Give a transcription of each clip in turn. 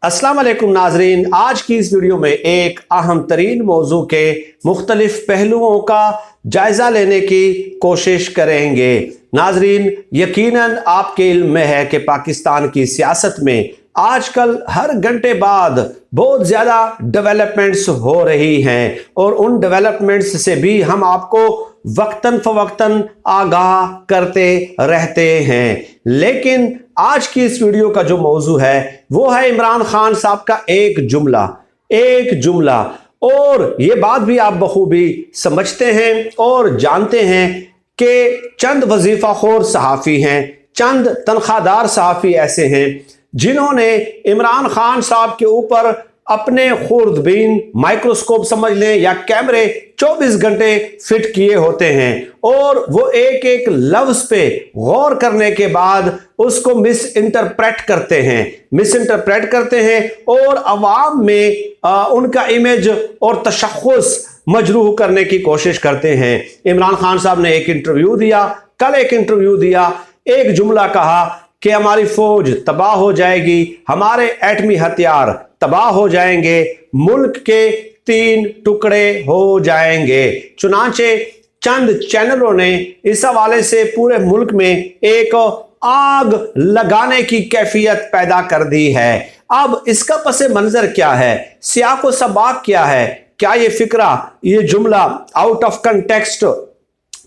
अस्सलाम वालेकुम नाजरीन, आज की इस वीडियो में एक अहम तरीन मौजू के मुख्तलिफ पहलुओं का जायज़ा लेने की कोशिश करेंगे। नाजरीन, यकीनन आपके इल्म में है कि पाकिस्तान की सियासत में आजकल हर घंटे बाद बहुत ज़्यादा डेवलपमेंट्स हो रही हैं और उन डेवलपमेंट्स से भी हम आपको वक्तन फवक्तन आगाह करते रहते हैं। लेकिन आज की इस वीडियो का जो मौजू है वो है इमरान खान साहब का एक जुमला। और ये बात भी आप बखूबी समझते हैं और जानते हैं कि चंद वजीफाखोर सहाफ़ी हैं, चंद तनख्वाहदार सहाफ़ी ऐसे हैं जिन्होंने इमरान खान साहब के ऊपर अपने खुर्दबीन माइक्रोस्कोप समझ लें या कैमरे 24 घंटे फिट किए होते हैं और वो एक एक लफ्ज पे गौर करने के बाद उसको मिस इंटरप्रेट करते हैं और अवाम में उनका इमेज और तशख़्ख़ुस मजरूह करने की कोशिश करते हैं। इमरान खान साहब ने एक इंटरव्यू दिया, एक जुमला कहा कि हमारी फौज तबाह हो जाएगी, हमारे एटमी हथियार तबाह हो जाएंगे, मुल्क के 3 टुकड़े हो जाएंगे। चुनांचे चंद चैनलों ने इस हवाले से पूरे मुल्क में एक आग लगाने की कैफियत पैदा कर दी है। अब इसका पसे मंजर क्या है, सियाक व सबाक क्या है? क्या ये फिक्रा, ये जुमला आउट ऑफ कंटेक्स्ट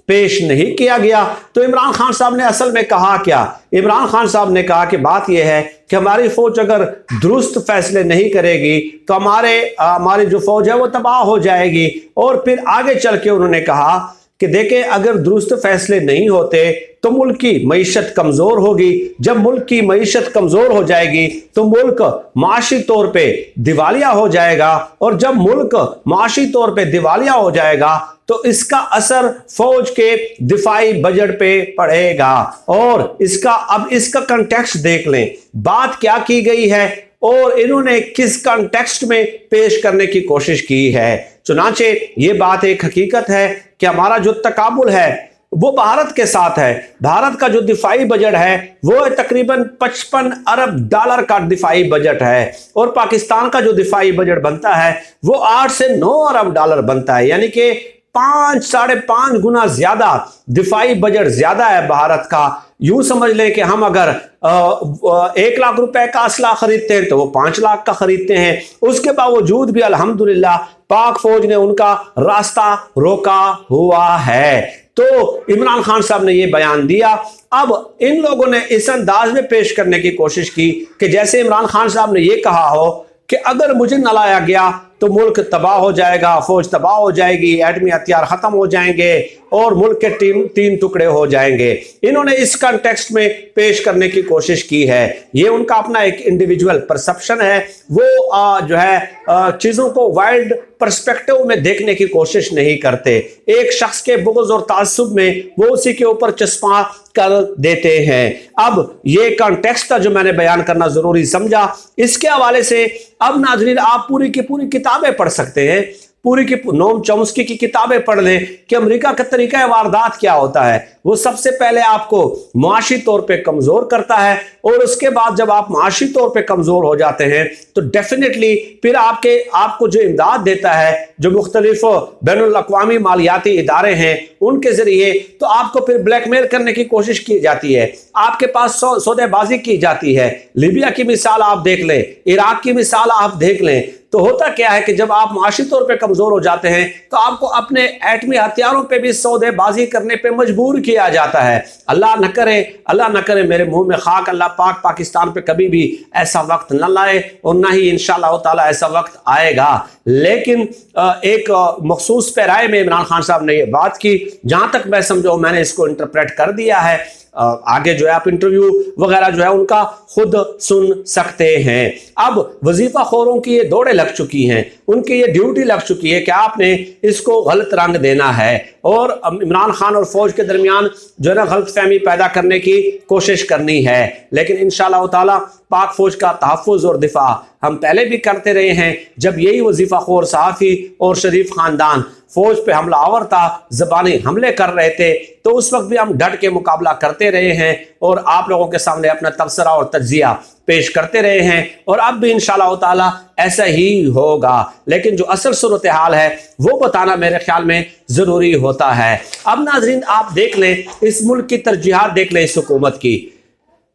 पेश नहीं किया गया? तो इमरान खान साहब ने असल में कहा क्या? इमरान खान साहब ने कहा कि बात यह है कि हमारी फौज अगर दुरुस्त फैसले नहीं करेगी तो हमारी जो फौज है वो तबाह हो जाएगी। और फिर आगे चल के उन्होंने कहा कि देखें, अगर दुरुस्त फैसले नहीं होते तो मुल्क की मईशत कमजोर होगी। जब मुल्क की मईशत कमजोर हो जाएगी तो मुल्क माशी तौर पे दिवालिया हो जाएगा और जब मुल्क माशी तौर पे दिवालिया हो जाएगा तो इसका असर फौज के दिफाई बजट पे पड़ेगा। और इसका कंटेक्स्ट देख लें, बात क्या की गई है और इन्होंने किस कंटेक्स्ट में पेश करने की कोशिश की है। चुनांचे ये बात एक हकीकत है कि हमारा जो तकाबुल है वो भारत के साथ है। भारत का जो दिफाई बजट है वो तकरीबन 55 अरब डॉलर का दिफाई बजट है और पाकिस्तान का जो दिफाई बजट बनता है वो 8 से 9 अरब डॉलर बनता है, यानी कि 5-5.5 गुना ज्यादा दिफाई बजट ज्यादा है भारत का। यूं समझ लें कि हम अगर 1 लाख रुपए का असला खरीदते हैं तो वो 5 लाख का खरीदते हैं। उसके बावजूद भी अल्हम्दुलिल्लाह पाक फौज ने उनका रास्ता रोका हुआ है। तो इमरान खान साहब ने यह बयान दिया। अब इन लोगों ने इस अंदाज में पेश करने की कोशिश की कि जैसे इमरान खान साहब ने यह कहा हो कि अगर मुझे न लाया गया तो मुल्क तबाह हो जाएगा, फौज तबाह हो जाएगी, एटमी हथियार खत्म हो जाएंगे और मुल्क के 3 टुकड़े हो जाएंगे। इन्होंने इस कंटेक्स्ट में पेश करने की कोशिश की है। ये उनका अपना एक इंडिविजुअल परसेप्शन है। वो जो है चीजों को वाइड पर्सपेक्टिव में देखने की कोशिश नहीं करते। एक शख्स के बुग़्ज़ और ताज्जुब में वो उसी के ऊपर चस्पा कर देते हैं। अब ये कॉन्टेक्स्ट था जो मैंने बयान करना जरूरी समझा। इसके हवाले से अब नाज़रीन आप पूरी की पूरी किताबें पढ़ सकते हैं, पूरी की नोम चॉम्स्की की किताबें पढ़ लें कि अमेरिका का तरीका वारदात क्या होता है। वो सबसे पहले आपको माशी तौर पे कमजोर करता है और उसके बाद जब आप माशी तौर पे कमजोर हो जाते हैं तो डेफिनेटली फिर आपको जो इमदाद देता है, जो मुख्तलिफ बैनुल अक़वामी मालियाती इदारे हैं उनके जरिए, तो आपको फिर ब्लैकमेल करने की कोशिश की जाती है, आपके पास सौदेबाजी की जाती है। लीबिया की मिसाल आप देख लें, इराक की मिसाल आप देख लें। तो होता क्या है कि जब आप माशी तौर पे कमजोर हो जाते हैं तो आपको अपने एटमी हथियारों पे भी सौदेबाजी करने पे मजबूर किया जाता है। अल्लाह न करे मेरे मुंह में खाक, अल्लाह पाक पाकिस्तान पे कभी भी ऐसा वक्त न लाए और ना ही इंशाअल्लाह ताला ऐसा वक्त आएगा। लेकिन एक मखसूस पैराए में इमरान खान साहब ने ये बात की, जहां तक मैं समझो मैंने इसको इंटरप्रेट कर दिया है। आगे जो है आप इंटरव्यू वगैरह जो है उनका खुद सुन सकते हैं। अब वजीफा खोरों की ये दौड़े लग चुकी हैं, उनकी ये ड्यूटी लग चुकी है कि आपने इसको गलत रंग देना है और इमरान खान और फौज के दरमियान जो है ना गलत फहमी पैदा करने की कोशिश करनी है। लेकिन इंशाअल्लाह ताला पाक फौज का तहफ़्फ़ुज़ और दिफा हम पहले भी करते रहे हैं। जब यही वजीफ़ा खोर सहाफ़ी और शरीफ ख़ानदान फौज पे हमला आवर था, ज़बानी हमले कर रहे थे, तो उस वक्त भी हम डट के मुकाबला करते रहे हैं और आप लोगों के सामने अपना तबसरा और तज्ज़िया पेश करते रहे हैं और अब भी इंशाअल्लाह ताला ऐसा ही होगा। लेकिन जो असल सूरत हाल है वो बताना मेरे ख्याल में ज़रूरी होता है। अब नाज़रीन आप देख लें, इस मुल्क की तरजीहात देख लें इस हुकूमत की।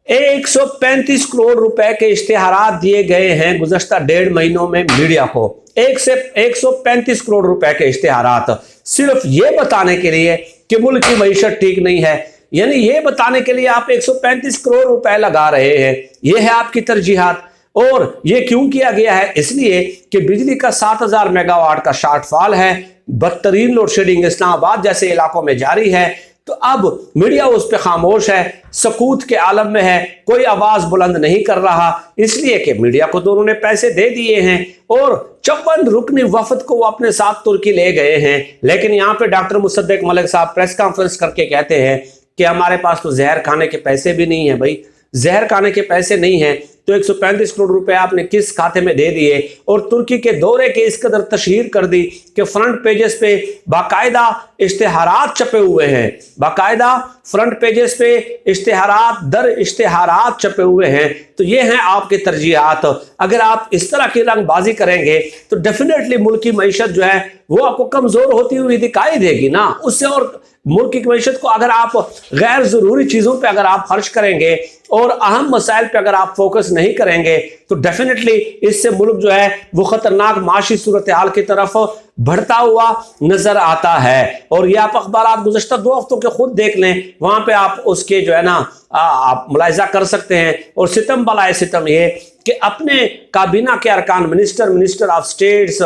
135 करोड़ रुपए के इश्तिहारात दिए गए हैं गुज़श्ता 1.5 महीनों में मीडिया को। 135 करोड़ रुपए के इश्तिहारात सिर्फ ये बताने के लिए कि मुल्क की मईशत ठीक नहीं है, यानी ये बताने के लिए आप 135 करोड़ रुपए लगा रहे हैं। ये है आपकी तरजीहात। और ये क्यों किया गया है? इसलिए कि बिजली का 7000 मेगावाट का शॉर्टफॉल है, बदतरीन लोड शेडिंग इस्लामाबाद जैसे इलाकों में जारी है। तो अब मीडिया उस पर खामोश है, सकूत के आलम में है, कोई आवाज बुलंद नहीं कर रहा, इसलिए कि मीडिया को तो उन्होंने पैसे दे दिए हैं और 54 रुकनी वफद को वो अपने साथ तुर्की ले गए हैं। लेकिन यहाँ पे डॉक्टर मुसद्दिक मलिक साहब प्रेस कॉन्फ्रेंस करके कहते हैं कि हमारे पास तो जहर खाने के पैसे भी नहीं है। भाई जहर खाने के पैसे नहीं है तो 135 करोड़ रुपए आपने किस खाते में दे दिए? और तुर्की के दौरे के इस कदर तशहीर कर दी कि फ्रंट पेजेस पे बाकायदा इश्तिहारात छपे हुए हैं, बाकायदा फ्रंट पेजेस पे इश्तिहारात दर इश्तिहारात छपे हुए हैं। तो ये हैं आपके तरजीहात। अगर आप इस तरह की रंगबाजी करेंगे तो डेफिनेटली मुल्क की मईशत जो है वो आपको कमजोर होती हुई दिखाई देगी ना। उससे और मुल्क की मईशत को अगर आप गैर जरूरी चीजों पे अगर आप खर्च करेंगे और अहम मसाइल पे अगर आप फोकस नहीं करेंगे तो डेफिनेटली इससे मुल्क जो है वो खतरनाक माशी सूरत हाल की तरफ बढ़ता हुआ नजर आता है। और ये आप अखबार गुज़श्ता 2 हफ्तों के खुद देख लें, वहां पे आप उसके जो है ना आप मुलाहिजा कर सकते हैं। और सितम बलाए सितम ये कि अपने काबीना के अरकान मिनिस्टर ऑफ स्टेट्स,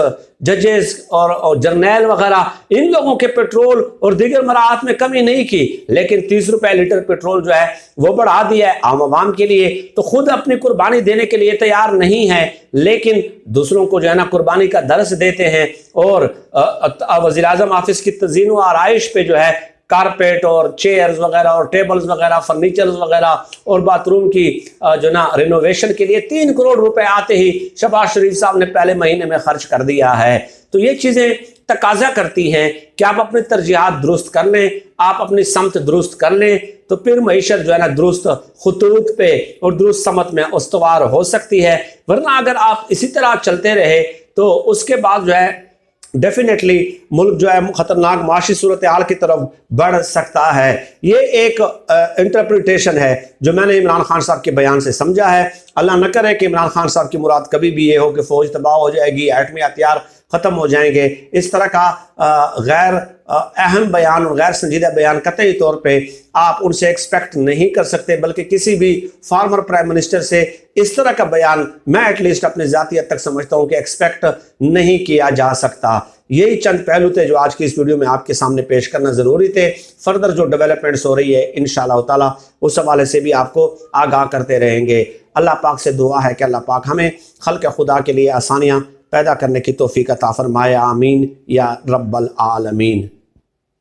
जजेस और जर्नैल वगैरह, इन लोगों के पेट्रोल और दीगर मराहत में कमी नहीं की, लेकिन 30 रुपए लीटर पेट्रोल जो है वो बढ़ा दिया है आम आवाम के लिए। तो खुद अपनी कुर्बानी देने के लिए तैयार नहीं है, लेकिन दूसरों को जो है ना कुर्बानी का दर्स देते हैं। और वज़ीर आज़म ऑफिस की तज़ीन व आराइश पे जो है कारपेट और चेयर्स वगैरह और टेबल्स वगैरह, फर्नीचर्स वगैरह और बाथरूम की जो ना रिनोवेशन के लिए 3 करोड़ रुपए आते ही शहबाज शरीफ साहब ने पहले महीने में खर्च कर दिया है। तो ये चीजें तकाजा करती हैं कि आप अपनी तरजीहात दुरुस्त कर लें, आप अपनी समत दुरुस्त कर लें, तो फिर मईशत जो है ना दुरुस्त खुतूत पे और दुरुस्त समत में उस्तवार हो सकती है। वरना अगर आप इसी तरह चलते रहे तो उसके बाद जो है डेफिनेटली मुल्क जो है खतरनाक माशी सूरत हाल की तरफ बढ़ सकता है। ये एक इंटरप्रिटेशन है जो मैंने इमरान खान साहब के बयान से समझा है। अल्लाह न करे कि इमरान खान साहब की मुराद कभी भी ये हो कि फौज तबाह हो जाएगी, एटमी हथियार ख़त्म हो जाएंगे। इस तरह का गैर अहम बयान और गैर संजीदा बयान कतई तौर पे आप उनसे एक्सपेक्ट नहीं कर सकते, बल्कि किसी भी फॉर्मर प्राइम मिनिस्टर से इस तरह का बयान मैं एटलीस्ट अपने ज़ाती हद तक समझता हूँ कि एक्सपेक्ट नहीं किया जा सकता। यही चंद पहलू थे जो आज की इस वीडियो में आपके सामने पेश करना ज़रूरी थे। फर्दर जो डेवलपमेंट्स हो रही है इंशाअल्लाह ताला उस हवाले से भी आपको आगाह करते रहेंगे। अल्लाह पाक से दुआ है कि अल्लाह पाक हमें खल्क़ खुदा के लिए आसानियाँ पैदा करने की तौफीक अता फरमाए। आमीन या रब्बल आलमीन।